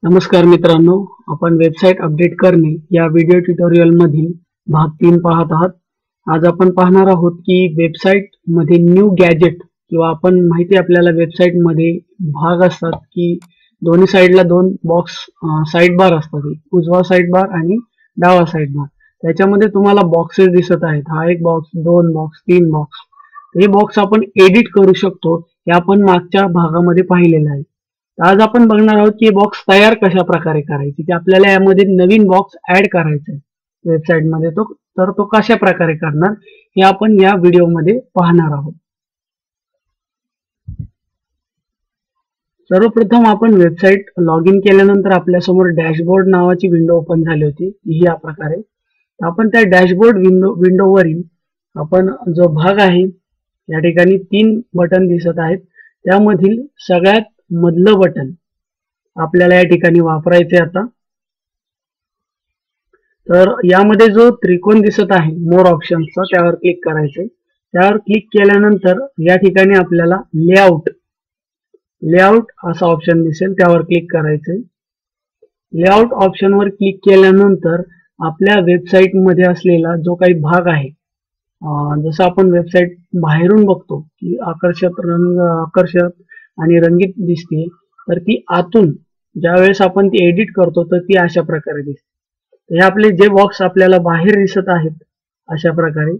नमस्कार मित्रांनो, आपण वेबसाईट अपडेट करणे या व्हिडिओ ट्युटोरियल मधील भाग 3 पाहत आहात। आज आपण पाहणार आहोत की वेबसाईट मध्ये न्यू गॅजेट किंवा आपण माहिती आपल्याला वेबसाईट मध्ये भाग असतात की दोन्ही साइडला दोन बॉक्स साइड बार असतात, उजवा साइड बार आणि डावा साइड बार। त्याच्यामध्ये तुम्हाला बॉक्सेस दिसत आहेत, हा एक बॉक्स, दोन बॉक्स, तीन बॉक्स। हे बॉक्स आपण एडिट करू शकतो, हे आपण मागच्या भागामध्ये पाहिलेलं आहे। आज आपण बघणार आहोत की बॉक्स तयार कशा प्रकारे करायची, की आपल्याला यामध्ये नवीन बॉक्स ऍड करायचा आहे वेबसाईट मध्ये, तो कशा प्रकारे करणार हे आपण या व्हिडिओ मध्ये पाहणार आहोत। सर्वप्रथम आपण वेबसाईट लॉग इन केल्यानंतर आपल्या समोर डॅशबोर्ड नावाची विंडो ओपन झाली होती, ही या प्रकारे। आपण त्या डॅशबोर्ड विंडोवरील आपण जो भाग आहे या ठिकाणी 3 बटन दिसत आहेत, त्यामधील सगळ्यात मधलं बटन आपल्याला या ठिकाणी वापरायचे। आता तर यामध्ये जो त्रिकोण दिसत आहे मोर ऑप्शन्सचा, त्यावर क्लिक करायचे। त्यावर क्लिक केल्यानंतर या ठिकाणी आपल्याला लेआउट असा ऑप्शन दिसेल, त्यावर क्लिक करायचे। लेआउट ऑप्शनवर क्लिक केल्यानंतर आपल्या वेबसाईट मध्ये असलेला जो काही भाग आहे, जसं आपण वेबसाईट बाहेरून बघतो की आकर्षक आणि रंगीत दिसते, तर ती आतून ज्यावेळेस आपण ती एडिट करतो तर ती अशा प्रकारे दिसते। हे आपले जे बॉक्स आपल्याला बाहेर दिसत आहेत अशा प्रकारे,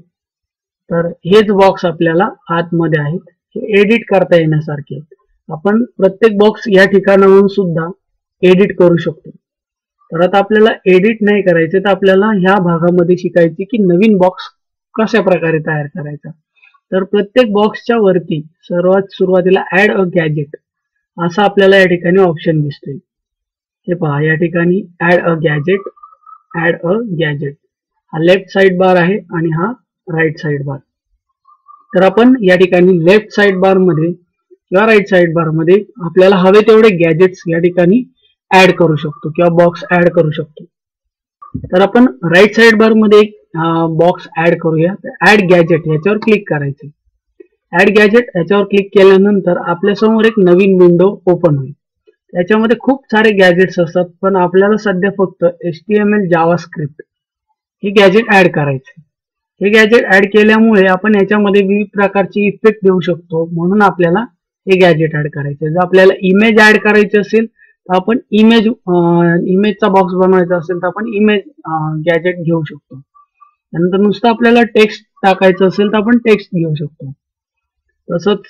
तर हेच बॉक्स आपल्याला आतमध्ये आहेत, हे एडिट करता येण्यासारखे। आपण प्रत्येक बॉक्स या ठिकाणाहून सुद्धा एडिट करू शकतो। तर आता आपल्याला एडिट नाही करायचे, तर आपल्याला ह्या भागामध्ये शिकायचे की नवीन बॉक्स कशा प्रकारे तयार करायचा। तर प्रत्येक बॉक्सच्या वरती सर्वात सुरुवातीला ऍड अ गॅजेट असा आपल्याला या ठिकाणी ऑप्शन दिसतोय। हे पहा, या ठिकाणी ऍड अ गॅजेट हा लेफ्ट साइड बार आहे आणि हा राईट साइड बार। तर आपण या ठिकाणी लेफ्ट साइड बार मध्ये किंवा राईट साइड बार मध्ये आपल्याला हवे तेवढे गॅजेट्स या ठिकाणी ऍड करू शकतो किंवा बॉक्स ऍड करू शकतो। तर आपण राईट साइड बार मध्ये एक बॉक्स ऍड करूया। ऍड गॅजेट याच्यावर क्लिक करायचे। ऍड गॅजेट याच्यावर क्लिक केल्यानंतर आपल्या समोर एक नवीन विंडो ओपन होईल। त्याच्यामध्ये खूप सारे गॅजेट्स असतात, पण आपल्याला सध्या फक्त HTML जावास्क्रिप्ट हे गॅजेट ऍड करायचे। हे गॅजेट ऍड केल्यामुळे आपण याच्यामध्ये विविध प्रकारचे इफेक्ट देऊ शकतो, म्हणून आपल्याला हे गॅजेट ऍड करायचे। जर आपल्याला इमेज ऍड करायची असेल तर आपण इमेजचा बॉक्स बनवायचा असेल तर आपण इमेज गॅजेट घेऊ शकतो। त्यानंतर नुसतं आपल्याला टेक्स्ट टाकायचं असेल तर आपण टेक्स्ट घेऊ शकतो। तसंच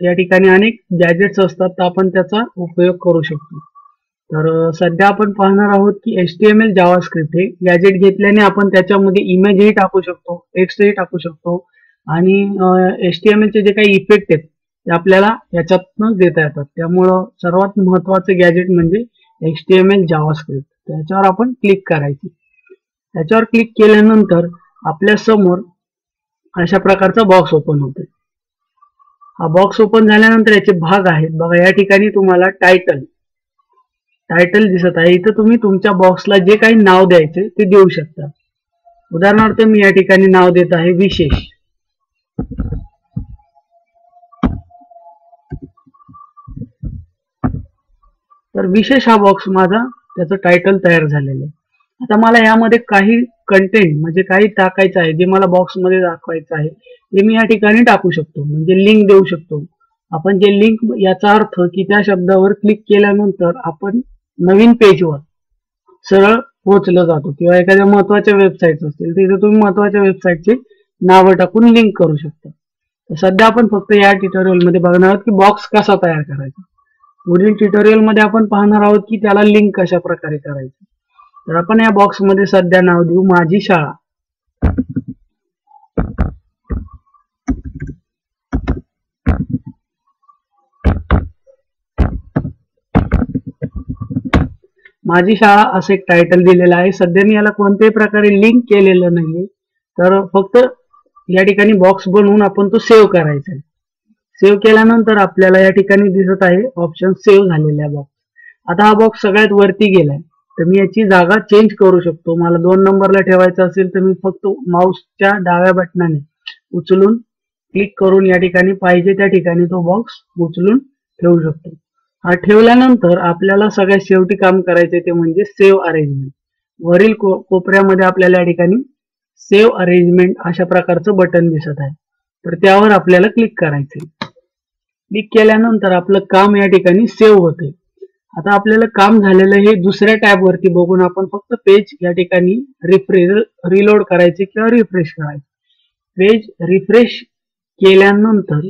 या ठिकाणी अनेक गॅजेट्स असतात, तर आपण त्याचा उपयोग करू शकतो। तर सध्या आपण पाहणार आहोत की HTML जावास्क्रिप्ट हे गॅजेट घेतल्याने आपण त्याच्यामध्ये इमेजही टाकू शकतो, टेक्स्टही टाकू शकतो आणि HTML चे जे काही इफेक्ट आहेत ते आपल्याला याच्यातून देता येतात। त्यामुळं सर्वात महत्त्वाचे गॅजेट म्हणजे HTML जावास्क्रिप्ट। त्याच्यावर आपण क्लिक करायचे। त्याच्यावर क्लिक केल्यानंतर आपल्या समोर अशा प्रकारचा बॉक्स ओपन होतो। हा बॉक्स ओपन झाल्यानंतर याचे भाग आहेत बघा, या ठिकाणी तुम्हाला टायटल दिसत आहे। इथं तुम्ही तुमच्या बॉक्सला जे काही नाव द्यायचे ते देऊ शकता। उदाहरणार्थ मी या ठिकाणी नाव देत आहे विशेष। तर विशेष हा बॉक्स माझा त्याचं टायटल तयार झालेलं आहे। आता मला यामध्ये काही कंटेंट म्हणजे काही टाकायचं आहे, जे मला बॉक्स मध्ये दाखवायचं आहे ते मी या ठिकाणी टाकू शकतो, म्हणजे लिंक देऊ शकतो। आपण जे लिंक, याचा अर्थ की त्या शब्दावर क्लिक केल्यानंतर आपण नवीन पेजवर सरळ पोहोचलं जातो, किंवा एखाद्या महत्वाच्या वेबसाईट असतील तिथे तुम्ही महत्वाच्या वेबसाईटचे नावं टाकून लिंक करू शकता। सध्या आपण फक्त या ट्युटोरियल मध्ये बघणार आहोत की बॉक्स कसा तयार करायचा। पुढील ट्युटोरियल मध्ये आपण पाहणार आहोत की त्याला लिंक कशा प्रकारे करायची। तर आपण या बॉक्स मध्ये सध्या नाव देऊ माझी शाळा। माझी शाळा असं एक टायटल दिलेलं आहे। सध्या मी याला कोणत्याही प्रकारे लिंक केलेलं नाहीये, तर फक्त या ठिकाणी बॉक्स बनवून आपण तो सेव्ह करायचा आहे। सेव्ह केल्यानंतर आपल्याला या ठिकाणी दिसत आहे ऑप्शन सेव्ह झालेला बॉक्स। आता हा बॉक्स सगळ्यात वरती गेलाय, तर मी याची जागा चेंज करू शकतो। मला 2 नंबरला ठेवायचं असेल तर मी फक्त माऊसच्या डाव्या बटनाने उचलून क्लिक करून या ठिकाणी पाहिजे त्या ठिकाणी तो बॉक्स उचलून ठेवू शकतो। हा ठेवल्यानंतर आपल्याला सगळ्यात शेवटी काम करायचे ते म्हणजे सेव्ह अरेंजमेंट. वरील कोपऱ्यामध्ये आपल्याला या ठिकाणी सेव्ह अरेंजमेंट अशा प्रकारचं बटन दिसत आहे, तर त्यावर आपल्याला क्लिक करायचे. क्लिक केल्यानंतर आपलं काम या ठिकाणी सेव्ह होते. आता आपल्याला काम झालेलं हे दुसऱ्या टॅब वरती बघून आपण फक्त पेज या ठिकाणी रिलोड करायचे किंवा रिफ्रेश करायचे. पेज रिफ्रेश केल्यानंतर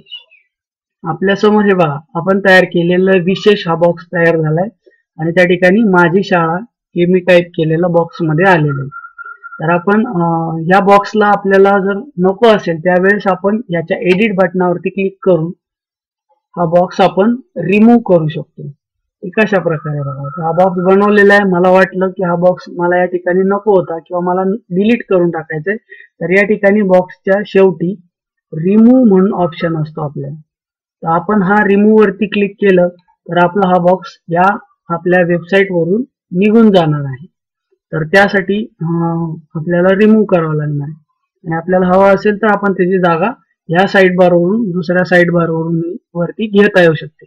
आपल्या समोर हे बघा, आपण तयार केलेलं विशेष हा बॉक्स तयार झालाय आणि त्या ठिकाणी माझी शाळा हे मी टाईप केलेलं बॉक्स मध्ये आलेलं आहे. तर आपण या बॉक्सला आपल्याला जर नको असेल त्यावेळेस आपण याच्या एडिट बटनावरती क्लिक करून हा बॉक्स आपण रिमूव्ह करू शकतो. कशा प्रकारे बघा, हा बॉक्स बनवलेला आहे, मला वाटलं की हा बॉक्स मला या ठिकाणी नको होता किंवा मला डिलीट करून टाकायचंय, तर या ठिकाणी बॉक्सच्या शेवटी रिमूव्ह म्हणून ऑप्शन असतो आपल्याला. तर आपण हा रिमूव्ह वरती क्लिक केलं तर आपला हा बॉक्स या आपल्या वेबसाईट वरून निघून जाणार आहे. तर त्यासाठी आपल्याला रिमूव्ह करावं लागणार आहे आणि आपल्याला हवा असेल तर आपण त्याची जागा या साईड बार वरून दुसऱ्या साईड बार वरून वरती घेता येऊ शकते.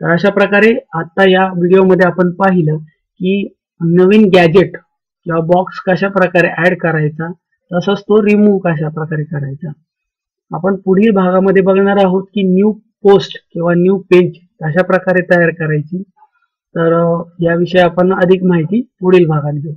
तर अशा प्रकारे आता या व्हिडिओमध्ये आपण पाहिलं की नवीन गॅजेट किंवा बॉक्स कशा प्रकारे ऍड करायचा, तसंच तो रिमूव्ह कशा प्रकारे करायचा. आपण पुढील भागामध्ये बघणार आहोत की न्यू पोस्ट किंवा न्यू पेज कशा प्रकारे तयार करायची. तर याविषयी आपण अधिक माहिती पुढील भागात घेऊ.